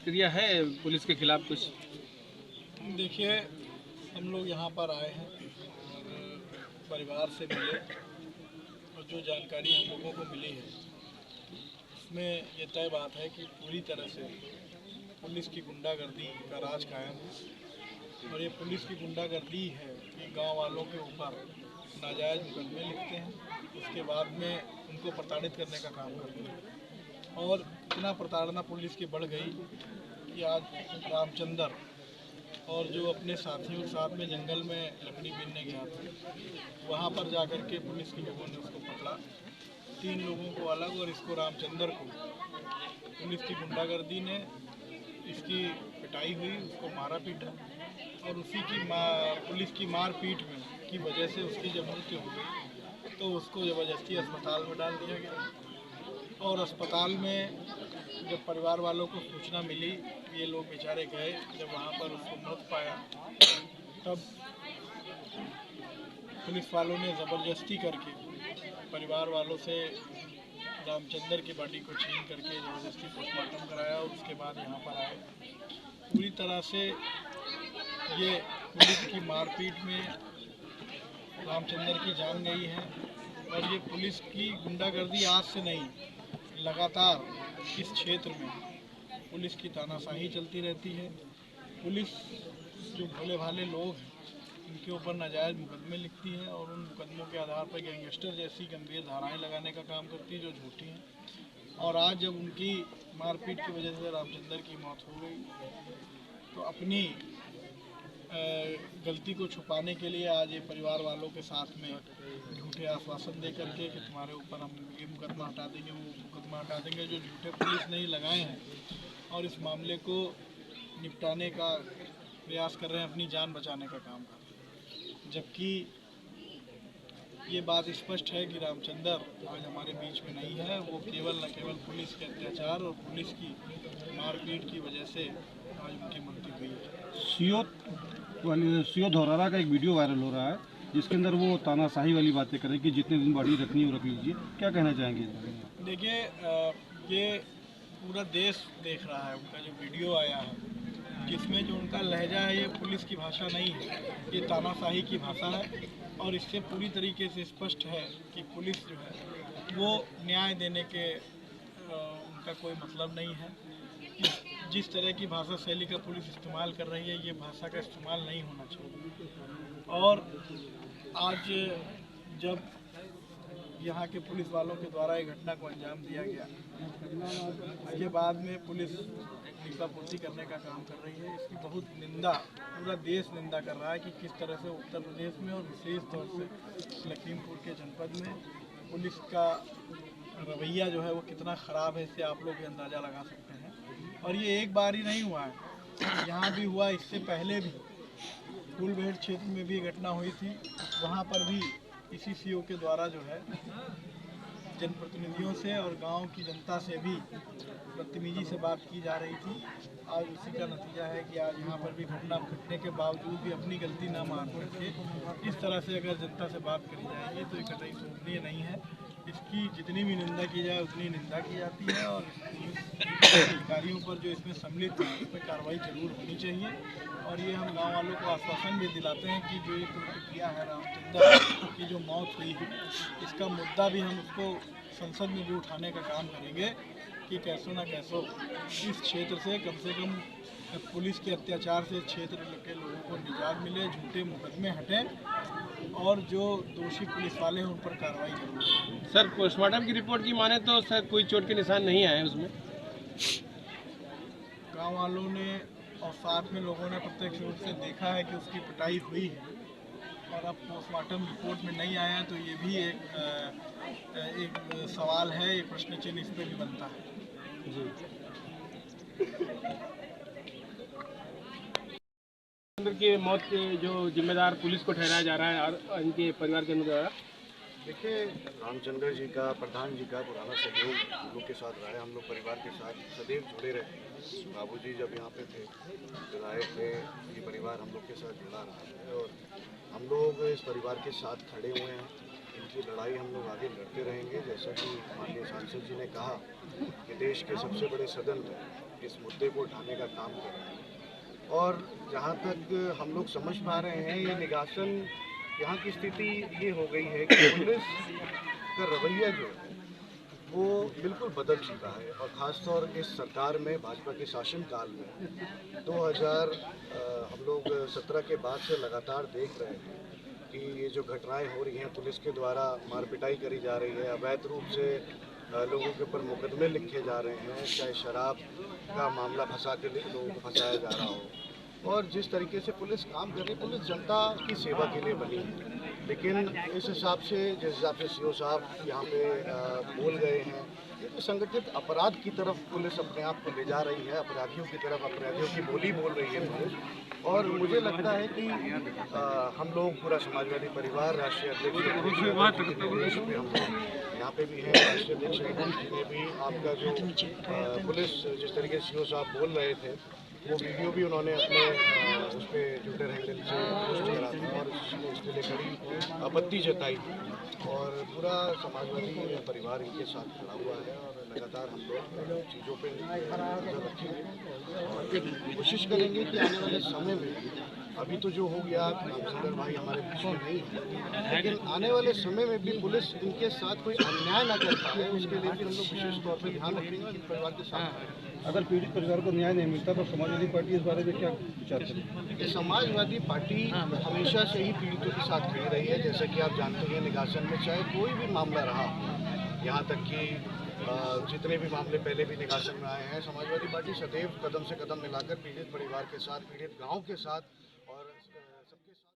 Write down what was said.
क्रिया है पुलिस के खिलाफ कुछ? देखिए, हम लोग यहाँ पर आए हैं और परिवार से मिले और जो जानकारी हम लोगों को मिली है उसमें ये तय बात है कि पूरी तरह से पुलिस की गुंडागर्दी का राज कायम है और ये पुलिस की गुंडागर्दी है कि गांव वालों के ऊपर नाजायज़ मुकदमे लिखते हैं, उसके बाद में उनको प्रताड़ित करने का काम करते हैं। और इतना प्रताड़ना पुलिस की बढ़ गई कि आज रामचंद्र और जो अपने साथियों के साथ में जंगल में लकड़ी बीनने गया था, वहाँ पर जाकर के पुलिस के लोगों ने उसको पकड़ा, 3 लोगों को अलग और इसको रामचंद्र को पुलिस की गुंडागर्दी ने इसकी पिटाई हुई, उसको मारा पीटा और उसी की पुलिस की मारपीट में की वजह से उसकी जब मृत्यु हो गई तो उसको ज़बरदस्ती अस्पताल में डाल दिया गया। और अस्पताल में जब परिवार वालों को सूचना मिली, ये लोग बेचारे गए, जब वहाँ पर उसको मृत पाया तब पुलिस वालों ने ज़बरदस्ती करके परिवार वालों से रामचंद्र की बॉडी को छीन करके ज़बरदस्ती पोस्टमार्टम कराया और उसके बाद यहाँ पर आए। पूरी तरह से ये पुलिस की मारपीट में रामचंद्र की जान गई है और ये पुलिस की गुंडागर्दी आज से नहीं, लगातार इस क्षेत्र में पुलिस की तानाशाही चलती रहती है। पुलिस जो भोले भाले लोग हैं उनके ऊपर नाजायज़ मुकदमे लिखती है और उन मुकदमों के आधार पर गैंगस्टर जैसी गंभीर धाराएं लगाने का काम करती है जो झूठी हैं। और आज जब उनकी मारपीट की वजह से रामचंद्र की मौत हो गई तो अपनी गलती को छुपाने के लिए आज ये परिवार वालों के साथ में झूठे आश्वासन दे करके कि तुम्हारे ऊपर हम ये मुकदमा हटा देंगे, वो मुकदमा हटा देंगे, जो झूठे पुलिस ने ही लगाए हैं और इस मामले को निपटाने का प्रयास कर रहे हैं, अपनी जान बचाने का काम कर रहे हैं। जबकि ये बात स्पष्ट है कि रामचंद्र आज हमारे बीच में नहीं है, वो केवल न केवल पुलिस के अत्याचार और पुलिस की मारपीट की वजह से आज उनकी मृत्यु हुई है। सीओ धौरारा का एक वीडियो वायरल हो रहा है जिसके अंदर वो तानाशाही वाली बातें कर रहे हैं कि जितने दिन बॉडी रखनी है वो रख लीजिए, क्या कहना चाहेंगे? देखिए, ये पूरा देश देख रहा है उनका जो वीडियो आया है, जिसमें जो उनका लहजा है ये पुलिस की भाषा नहीं है, ये तानाशाही की भाषा है और इससे पूरी तरीके से स्पष्ट है कि पुलिस जो है वो न्याय देने के उनका कोई मतलब नहीं है। जिस तरह की भाषा शैली का पुलिस इस्तेमाल कर रही है, ये भाषा का इस्तेमाल नहीं होना चाहिए। और आज जब यहाँ के पुलिस वालों के द्वारा एक घटना को अंजाम दिया गया, उसके बाद में पुलिस लीपापोती करने का काम कर रही है, इसकी बहुत निंदा पूरा देश निंदा कर रहा है कि किस तरह से उत्तर प्रदेश में और विशेष तौर से लखीमपुर के जनपद में पुलिस का रवैया जो है वो कितना ख़राब है, इससे आप लोग ये अंदाज़ा लगा सकते हैं। और ये एक बार ही नहीं हुआ है, यहाँ भी हुआ, इससे पहले भी फूलबेड़ क्षेत्र में भी घटना हुई थी, वहाँ पर भी इसी सीओ के द्वारा जो है जनप्रतिनिधियों से और गांव की जनता से भी बदतमीजी से बात की जा रही थी। आज उसी का नतीजा है कि आज यहाँ पर भी घटना घटने के बावजूद भी अपनी गलती न मान करके इस तरह से अगर जनता से बात करी जाएगी तो ये कतई शोभनीय नहीं है। इसकी जितनी भी निंदा की जाए उतनी निंदा की जाती है और अधिकारियों पर जो इसमें सम्मिलित है उस पर कार्रवाई जरूर होनी चाहिए। और ये हम गांव वालों को आश्वासन भी दिलाते हैं कि जो ये प्रतिक्रिया है रामचंद्र की जो मौत हुई है, इसका मुद्दा भी हम उसको संसद में भी उठाने का काम करेंगे कि कैसो ना कैसो इस क्षेत्र से कम पुलिस के अत्याचार से क्षेत्र के लोगों को निजात मिले, झूठे मुकदमे हटें और जो दोषी पुलिस वाले हैं उन पर कार्रवाई जरूर करें। सर, पोस्टमार्टम की रिपोर्ट की माने तो सर कोई चोट के निशान नहीं आए उसमें? गांव वालों ने और साथ में लोगों ने प्रत्यक्ष रूप से देखा है कि उसकी पिटाई हुई है और अब पोस्टमार्टम रिपोर्ट में नहीं आया तो ये भी एक सवाल है, एक प्रश्न चिन्ह इस पर भी बनता है। जी, की मौत के जो जिम्मेदार पुलिस को ठहराया जा रहा है और इनके परिवार के द्वारा? देखिए, रामचंद्र जी का, प्रधान जी का पुराना सहयोग हम लोग के साथ रहा है। हम लोग परिवार के साथ सदैव जुड़े रहे। बाबूजी जब यहाँ पे थे, विधायक थे, ये परिवार हम लोग के साथ जुड़ा रहा है और हम लोग इस परिवार के साथ खड़े हुए हैं। इनकी लड़ाई हम लोग आगे लड़ते रहेंगे। जैसा कि माननीय सांसद जी ने कहा कि देश के सबसे बड़े सदन में इस मुद्दे को उठाने का काम कर रहे हैं। और जहाँ तक हम लोग समझ पा रहे हैं, ये निगासन यहाँ की स्थिति ये हो गई है कि पुलिस का रवैया जो है वो बिल्कुल बदल चुका है। और ख़ासतौर इस सरकार में, भाजपा के शासनकाल में 2000 हम लोग 17 के बाद से लगातार देख रहे हैं कि ये जो घटनाएं हो रही हैं, पुलिस के द्वारा मार पिटाई करी जा रही है, अवैध रूप से लोगों के ऊपर मुकदमे लिखे जा रहे हैं, चाहे शराब का मामला फंसा के लोगों को फंसाया जा रहा हो। और जिस तरीके से पुलिस काम कर रही है, पुलिस जनता की सेवा के लिए बनी है। लेकिन इस हिसाब से, जिस हिसाब से सीओ साहब यहाँ पे बोल गए हैं, ये तो संगठित अपराध की तरफ पुलिस अपने आप को ले जा रही है, अपराधियों की तरफ, अपराधियों की बोली बोल रही है पुलिस। और मुझे लगता है कि हम लोग पूरा समाजवादी परिवार, राष्ट्रीय अध्यक्ष हम यहाँ पे भी हैं, राष्ट्रीय अध्यक्ष ने भी आपका जो पुलिस जिस तरीके से सीओ साहब बोल रहे थे, वो वीडियो भी उन्होंने अपने उस पर ट्विटर हैंडल से पोस्ट करा था और इसके लिए कड़ी आपत्ति जताई। और पूरा समाजवादी परिवार इनके साथ खड़ा हुआ है और लगातार हम लोग चीज़ों पे नजर रखेंगे और कोशिश करेंगे कि आने वाले समय में, अभी तो जो हो गया, रामचंद्र भाई हमारे बीच में नहीं है, लेकिन आने वाले समय में भी पुलिस इनके साथ कोई अन्याय न कर पाए, उसके लिए भी हम लोग विशेष तौर पर ध्यान रखेंगे कि परिवार के साथ। अगर पीड़ित परिवार को न्याय नहीं मिलता तो समाजवादी पार्टी इस बारे में क्या विचार करेगी? समाजवादी पार्टी हमेशा से ही पीड़ितों के साथ खड़ी रही है। जैसे कि आप जानते हैं, निगासन में चाहे कोई भी मामला रहा, यहाँ तक कि जितने भी मामले पहले भी निगासन में आए हैं, समाजवादी पार्टी सदैव कदम से कदम मिलाकर पीड़ित परिवार के साथ, पीड़ित गाँव के साथ